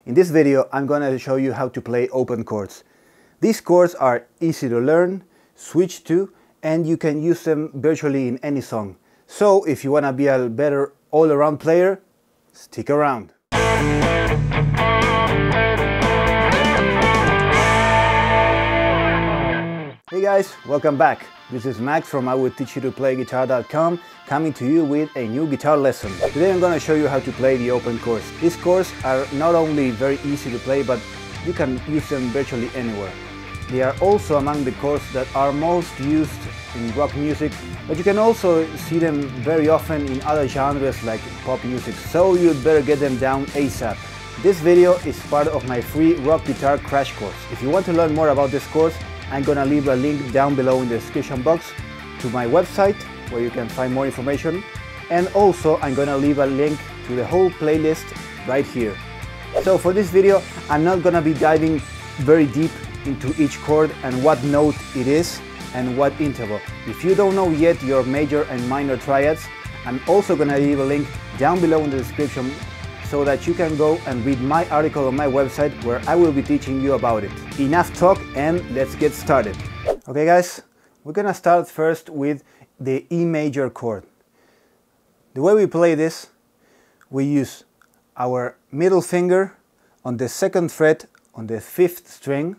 In this video I'm going to show you how to play open chords. These chords are easy to learn, switch to, and you can use them virtually in any song. So if you want to be a better all-around player, stick around. Hey guys, welcome back. This is Max from iwillteachyoutoPlayGuitar.com, coming to you with a new guitar lesson. Today I'm going to show you how to play the open chords. These chords are not only very easy to play, but you can use them virtually anywhere. They are also among the chords that are most used in rock music, but you can also see them very often in other genres like pop music, so you'd better get them down ASAP. This video is part of my free rock guitar crash course. If you want to learn more about this course, I'm gonna leave a link down below in the description box to my website where you can find more information, and also I'm gonna leave a link to the whole playlist right here. So for this video I'm not gonna be diving very deep into each chord and what note it is and what interval. If you don't know yet your major and minor triads, I'm also gonna leave a link down below in the description so that you can go and read my article on my website where I will be teaching you about it. Enough talk and let's get started. Okay guys, we're gonna start first with the E major chord. The way we play this, we use our middle finger on the second fret on the 5th string,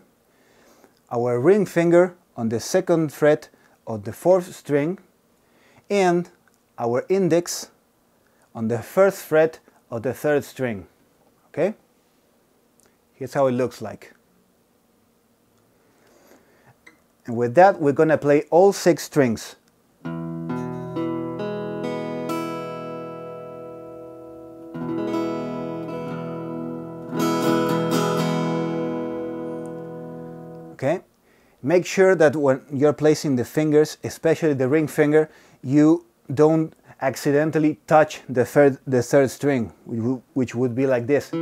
our ring finger on the 2nd fret of the 4th string, and our index on the 1st fret of the 3rd string. Okay? Here's how it looks like. And with that we're gonna play all 6 strings. Okay? Make sure that when you're placing the fingers, especially the ring finger, you don't accidentally touch the third string, which would be like this.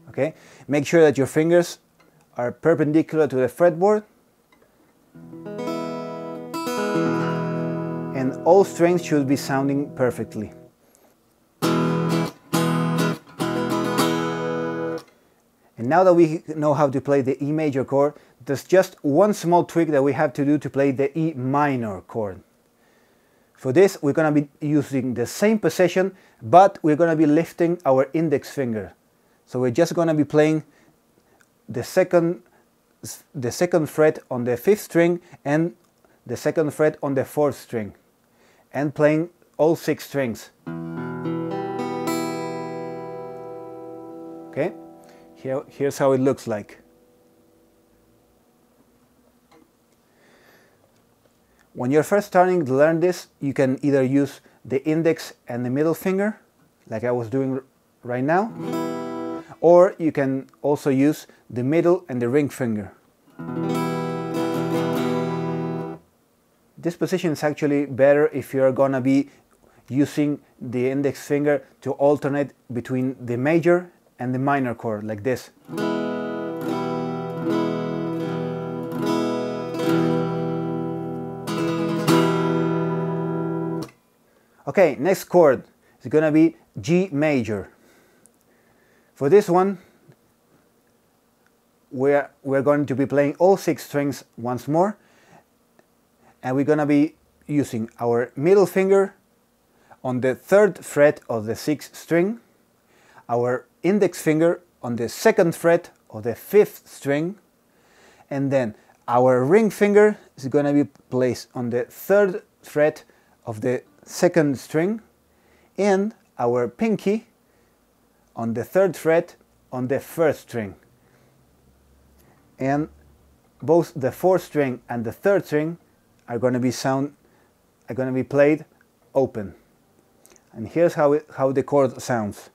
Okay? Make sure that your fingers are perpendicular to the fretboard, and all strings should be sounding perfectly. And now that we know how to play the E major chord, there's just one small trick that we have to do to play the E minor chord. For this, we're going to be using the same position, but we're going to be lifting our index finger. So we're just going to be playing the second fret on the 5th string and the 2nd fret on the 4th string, and playing all 6 strings. Okay? Here's how it looks like. When you're first starting to learn this, you can either use the index and the middle finger, like I was doing right now, or you can also use the middle and the ring finger. This position is actually better if you're gonna be using the index finger to alternate between the major and the minor chord, like this. Okay, next chord is going to be G major. For this one, we're going to be playing all 6 strings once more, and we're going to be using our middle finger on the 3rd fret of the 6th string, our index finger on the 2nd fret of the 5th string, and then our ring finger is going to be placed on the 3rd fret of the 2nd string, and our pinky on the 3rd fret on the 1st string. And both the 4th string and the 3rd string are going to be played open. And here's how the chord sounds.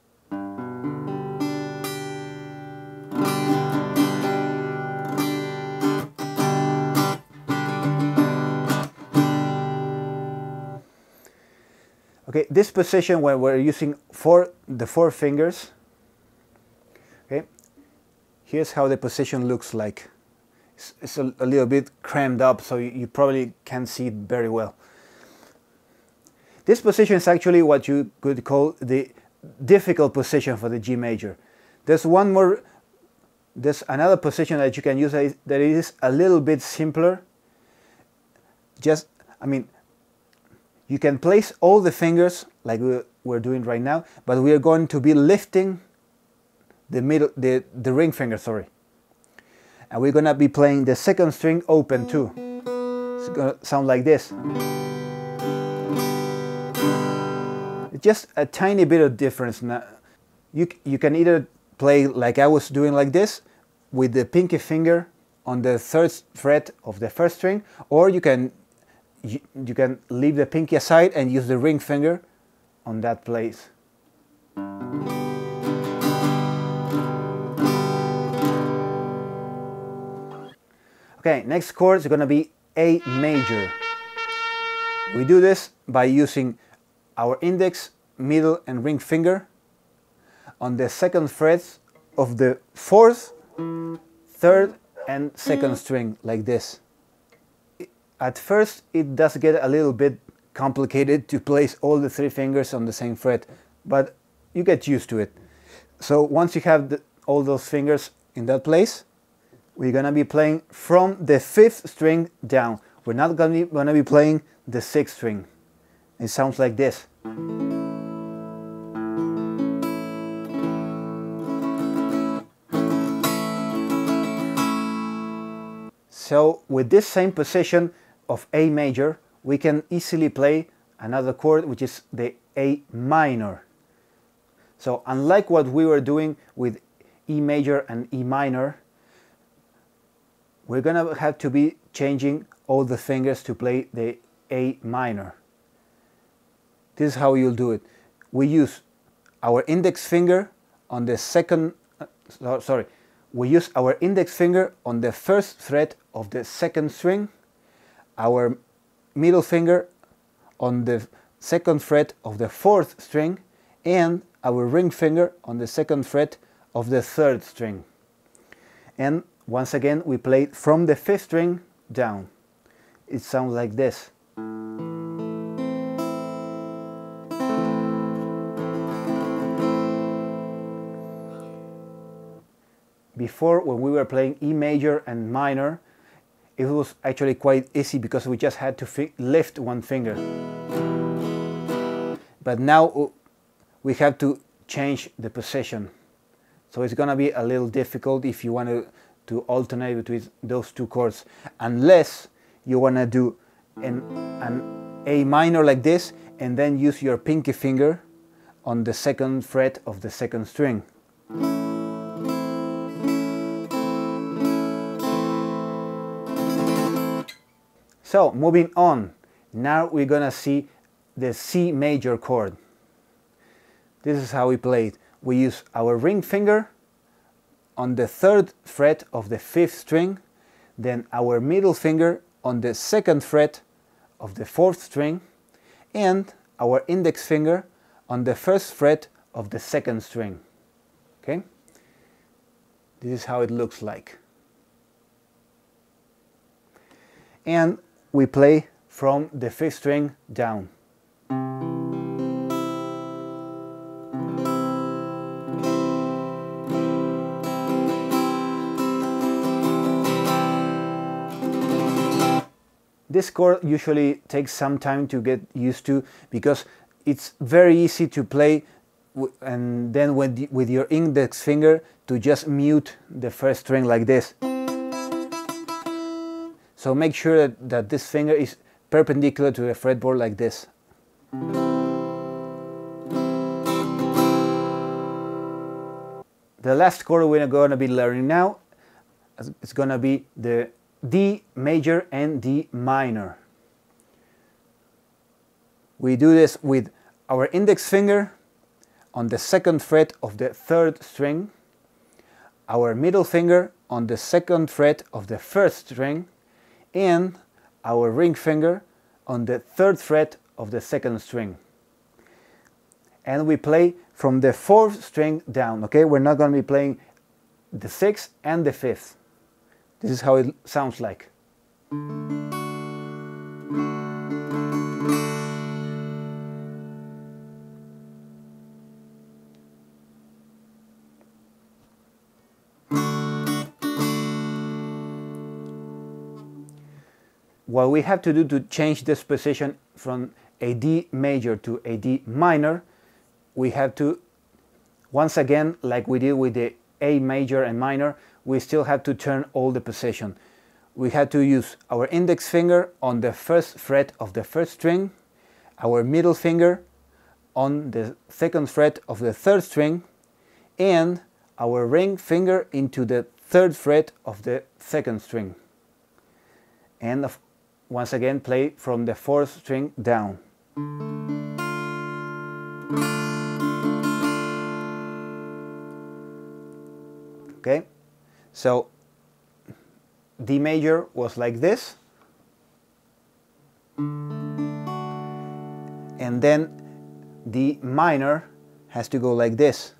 Okay, this position where we're using the 4 fingers, okay, here's how the position looks like. It's a little bit crammed up, so you probably can't see it very well. This position is actually what you could call the difficult position for the G major. There's another position that you can use that is a little bit simpler. You can place all the fingers like we're doing right now, but we are going to be lifting the ring finger, sorry. And we're gonna be playing the second string open too. It's gonna sound like this. It's just a tiny bit of difference. Now, you can either play like I was doing like this, with the pinky finger on the third fret of the first string, or you can leave the pinky aside and use the ring finger on that place. Okay, next chord is going to be A major. We do this by using our index, middle and ring finger on the second frets of the fourth, third and second string, like this. At first it does get a little bit complicated to place all the three fingers on the same fret, but you get used to it. So once you have all those fingers in that place, we're gonna be playing from the fifth string down. We're not gonna be playing the sixth string. It sounds like this. So with this same position of A major, we can easily play another chord, which is the A minor. So unlike what we were doing with E major and E minor, we're gonna have to be changing all the fingers to play the A minor. This is how you'll do it. We use our index finger on the we use our index finger on the first fret of the second string, our middle finger on the second fret of the fourth string, and our ring finger on the second fret of the third string. And once again, we play from the fifth string down. It sounds like this. Before, when we were playing E major and minor, it was actually quite easy because we just had to lift one finger. But now we have to change the position. So it's gonna be a little difficult if you want to alternate between those two chords, unless you want to do an A minor like this and then use your pinky finger on the second fret of the second string. So moving on, now we're gonna see the C major chord. This is how we play it. We use our ring finger on the third fret of the fifth string, then our middle finger on the second fret of the fourth string, and our index finger on the first fret of the second string. Okay? This is how it looks like. And we play from the fifth string down. This chord usually takes some time to get used to because it's very easy to play and then with your index finger to just mute the first string like this. So make sure that this finger is perpendicular to the fretboard like this. The last chord we're going to be learning now is going to be the D major and D minor. We do this with our index finger on the second fret of the third string, our middle finger on the second fret of the first string, and our ring finger on the third fret of the second string. And we play from the fourth string down, okay? We're not going to be playing the sixth and the fifth. This is how it sounds like. what we have to do to change this position from a D major to a D minor, we have to, once again, like we did with the A major and minor, we still have to turn all the position. We have to use our index finger on the first fret of the first string, our middle finger on the second fret of the third string, and our ring finger into the third fret of the second string. And once again, play from the fourth string down. Okay, so D major was like this, and then D minor has to go like this.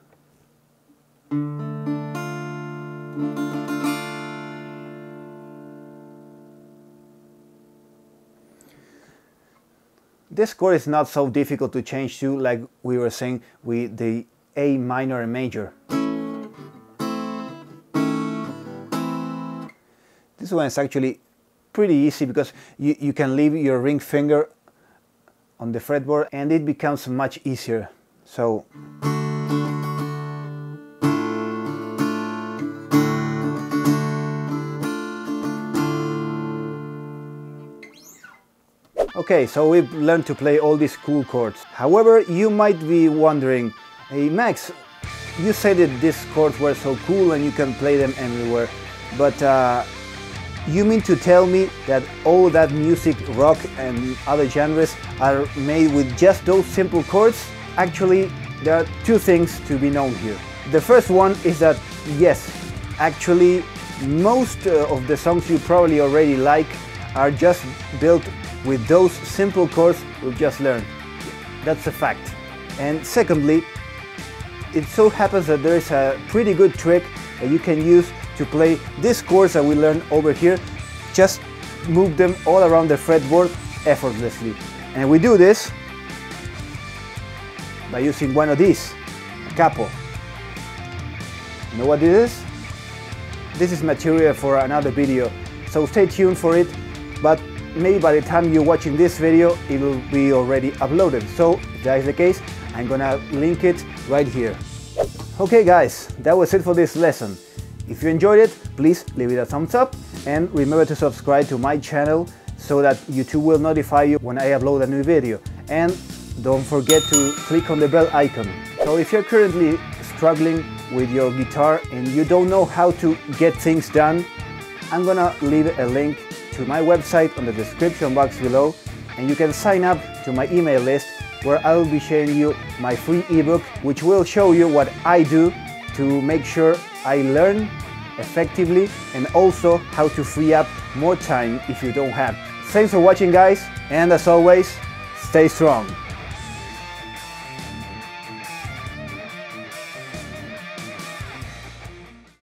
This chord is not so difficult to change to, like we were saying with the A minor and major. This one is actually pretty easy because you can leave your ring finger on the fretboard and it becomes much easier. So okay, so we've learned to play all these cool chords. However, you might be wondering, hey Max, you said that these chords were so cool and you can play them everywhere, but you mean to tell me that all that music, rock and other genres are made with just those simple chords? Actually, there are two things to be known here. The first one is that yes, actually most of the songs you probably already like are just built with those simple chords we've just learned. That's a fact. And secondly, it so happens that there is a pretty good trick that you can use to play these chords that we learned over here. Just move them all around the fretboard effortlessly. And we do this by using one of these, a capo. You know what this is? This is material for another video, so stay tuned for it, but maybe by the time you're watching this video, it will be already uploaded. So if that is the case, I'm gonna link it right here. Okay guys, that was it for this lesson. If you enjoyed it, please leave it a thumbs up and remember to subscribe to my channel so that YouTube will notify you when I upload a new video. And don't forget to click on the bell icon. So if you're currently struggling with your guitar and you don't know how to get things done, I'm gonna leave a link to my website on the description box below, and you can sign up to my email list where I'll be sharing you my free ebook which will show you what I do to make sure I learn effectively and also how to free up more time if you don't have. Thanks for watching guys, and as always, stay strong.